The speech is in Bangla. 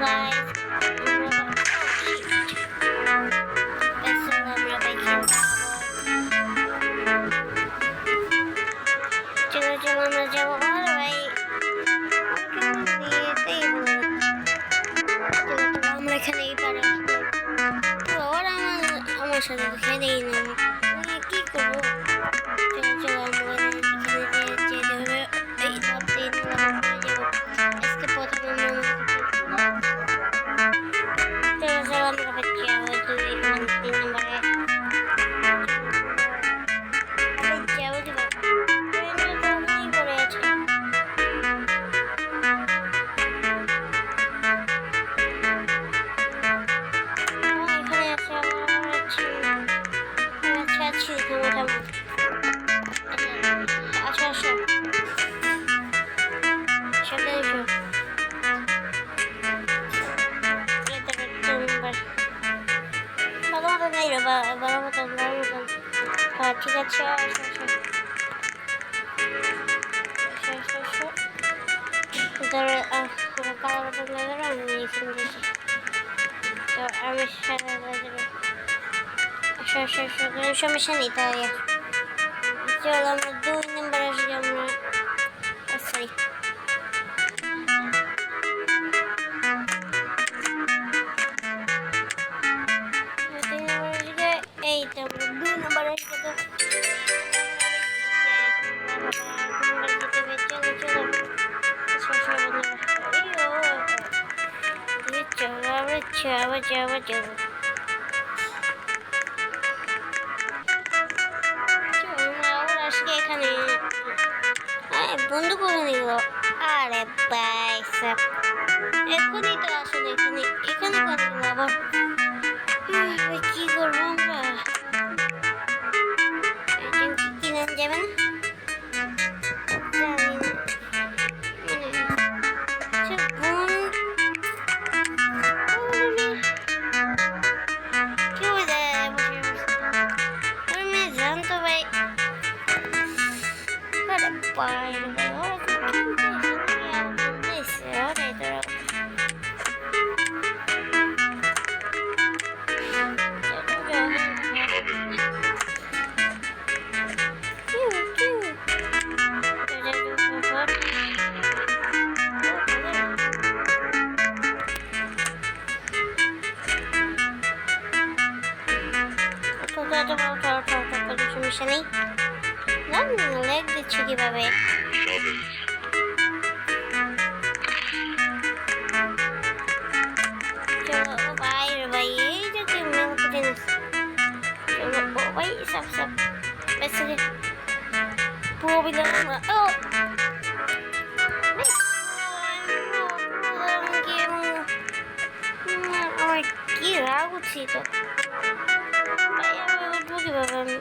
guys, আমরা বাইকে চলো চলো আমরা যাবো ভাই আমরা এখানেই পারে ওরা আমার সাথে খেলেই না কি করবো চলো চলো আমরা এখানে যেতে হবে এই ধাপ দিয়ে যাবো আজকে প্রথমে আমরা চলো চলো আমরা বাচ্চা যাবো 3 নম্বরে যাবো দিবা করে আছে ঠিক আছে আমি সমস্যা নেই তাহলে চলো আমরা 2 নম্বর আসলে আমরা সরি এই তো 2 নম্বর আসলে তো যাবো এখানে বন্ধু করে নিল আরে ভাই সাব এখনই তো আসলে এখানে এখানে করে নিল আবার কি করবো আমরা কিনে যাবে না সমস্যা নেই লেগ দিচ্ছি কিভাবে চলো ভাই ভাই এই যে চলো ভাই সব সব বেশি প্রবলেম ও আমার কি রাগ উঠছি তো ভাই আমি উঠবো কিভাবে আমি